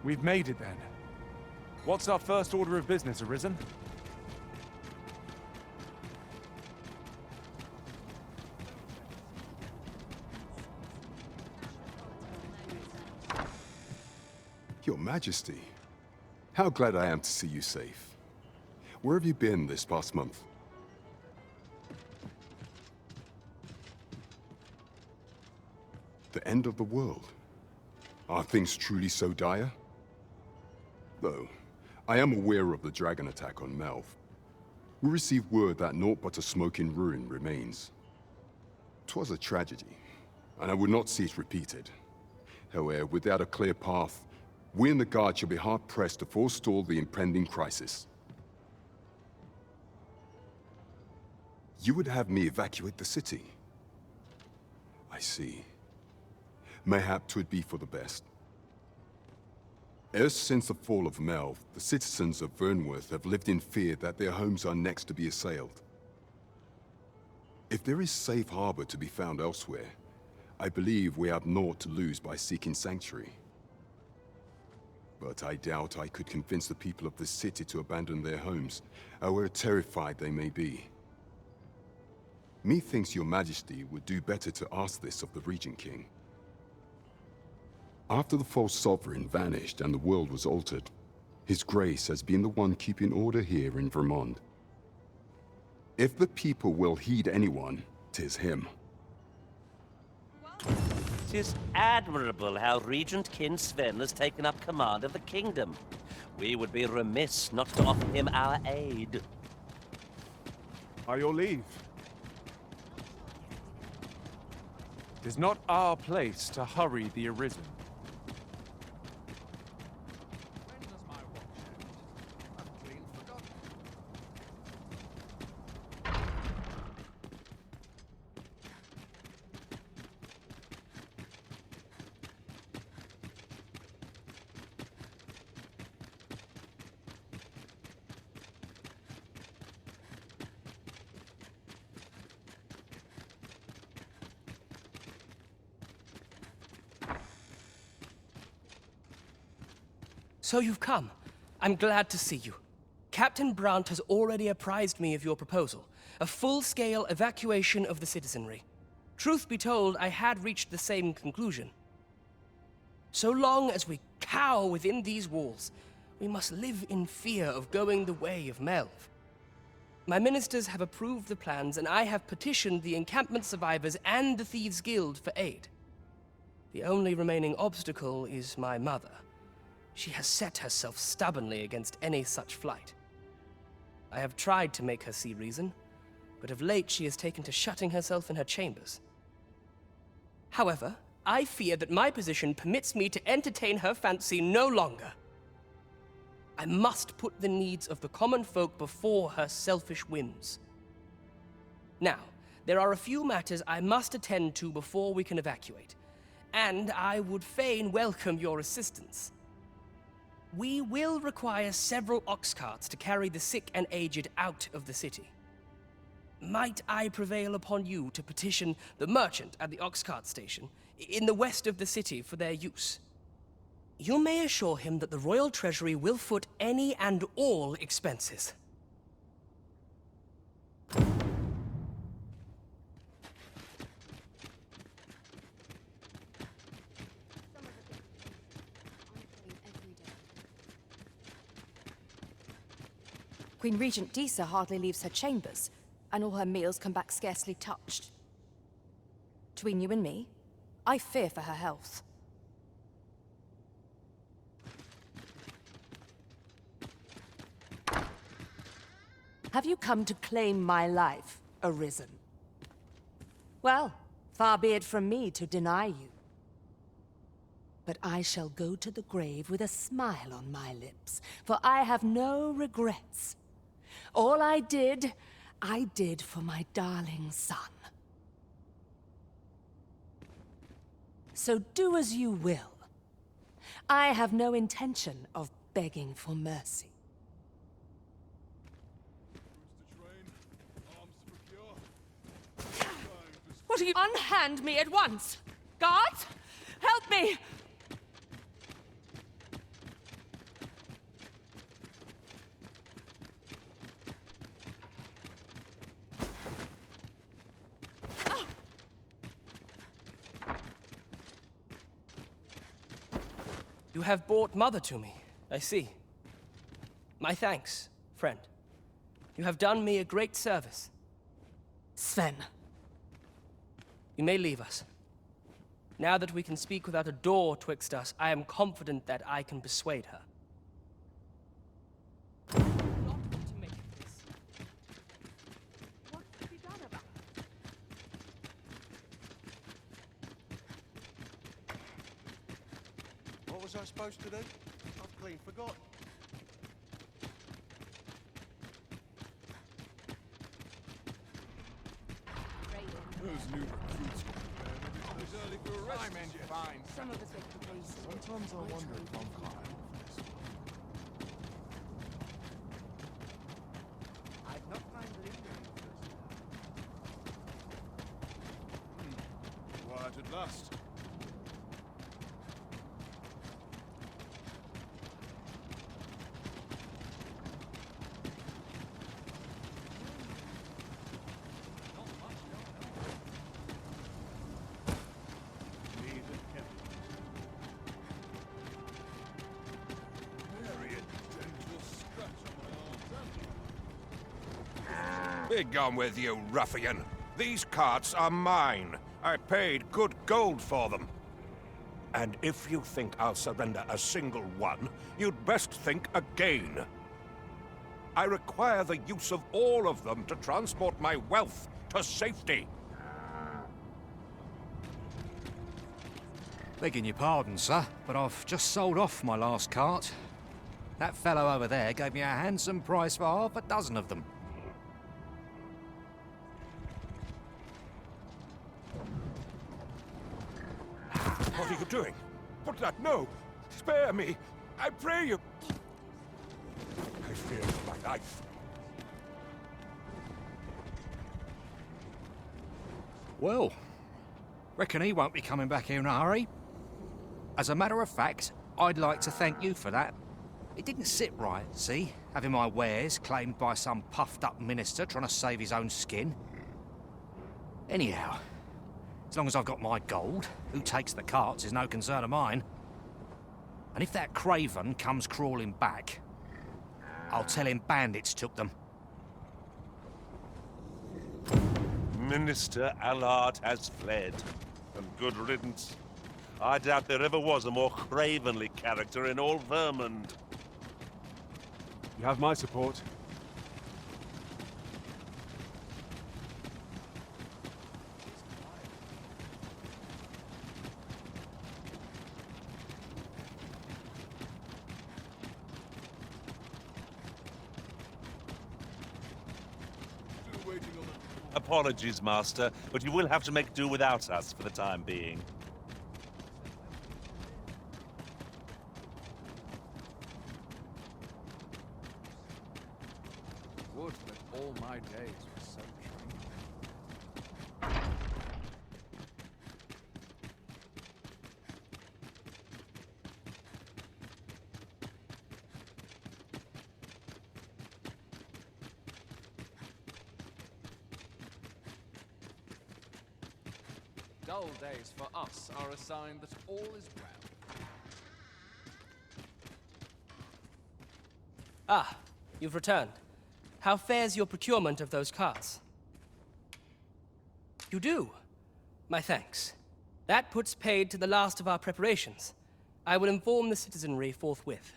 We've made it then. What's our first order of business, Arisen? Your Majesty, how glad I am to see you safe. Where have you been this past month? The end of the world? Are things truly so dire? Though, I am aware of the dragon attack on Melv. We received word that naught but a smoking ruin remains. 'Twas a tragedy, and I would not see it repeated. However, without a clear path, we in the Guard shall be hard-pressed to forestall the impending crisis. You would have me evacuate the city? I see. Mayhap 'twould be for the best. Ever since the fall of Melv, the citizens of Fernworth have lived in fear that their homes are next to be assailed. If there is safe harbor to be found elsewhere, I believe we have naught to lose by seeking sanctuary. But I doubt I could convince the people of this city to abandon their homes, however terrified they may be. Methinks your Majesty would do better to ask this of the Regent King. After the false sovereign vanished and the world was altered, His Grace has been the one keeping order here in Vermont. If the people will heed anyone, 'tis him. 'Tis admirable how Regent King Sven has taken up command of the kingdom. We would be remiss not to offer him our aid. By your leave. It is not our place to hurry the Arisen. So you've come. I'm glad to see you. Captain Brandt has already apprised me of your proposal, a full-scale evacuation of the citizenry. Truth be told, I had reached the same conclusion. So long as we cower within these walls, we must live in fear of going the way of Melv. My ministers have approved the plans, and I have petitioned the encampment survivors and the Thieves' Guild for aid. The only remaining obstacle is my mother. She has set herself stubbornly against any such flight. I have tried to make her see reason, but of late she has taken to shutting herself in her chambers. However, I fear that my position permits me to entertain her fancy no longer. I must put the needs of the common folk before her selfish whims. Now, there are a few matters I must attend to before we can evacuate, and I would fain welcome your assistance. We will require several ox carts to carry the sick and aged out of the city. Might I prevail upon you to petition the merchant at the ox cart station in the west of the city for their use? You may assure him that the Royal Treasury will foot any and all expenses. Queen Regent Disa hardly leaves her chambers, and all her meals come back scarcely touched. Between you and me, I fear for her health. Have you come to claim my life, Arisen? Well, far be it from me to deny you. But I shall go to the grave with a smile on my lips, for I have no regrets. All I did for my darling son. So do as you will. I have no intention of begging for mercy. What are you— Unhand me at once! Guards! Help me! You have brought Mother to me, I see. My thanks, friend. You have done me a great service. Sven. You may leave us. Now that we can speak without a door twixt us, I am confident that I can persuade her. Not what to make of this. What can be done about it? What was I supposed to do? I've clean forgotten. Those new recruits It's early for a rest. I'm in fine. Some of us make the race. Sometimes I wonder if I'm kind. I'd not mind leaving. Quiet at last. Be gone with you, ruffian. These carts are mine. I paid good gold for them. And if you think I'll surrender a single one, you'd best think again. I require the use of all of them to transport my wealth to safety. Begging your pardon, sir, but I've just sold off my last cart. That fellow over there gave me a handsome price for half a dozen of them. What are you doing? Put that, no! Spare me! I pray you! I fear for my life. Well, reckon he won't be coming back here in a hurry. As a matter of fact, I'd like to thank you for that. It didn't sit right, see? Having my wares claimed by some puffed-up minister trying to save his own skin. Anyhow, as long as I've got my gold, who takes the carts is no concern of mine. And if that craven comes crawling back, I'll tell him bandits took them. Minister Allard has fled, and good riddance. I doubt there ever was a more cravenly character in all Vermund. You have my support. Apologies, Master, but you will have to make do without us for the time being. Would that all my days were so tranquil. Dull days for us are a sign that all is well. Ah, you've returned. How fares your procurement of those carts? You do? My thanks. That puts paid to the last of our preparations. I will inform the citizenry forthwith.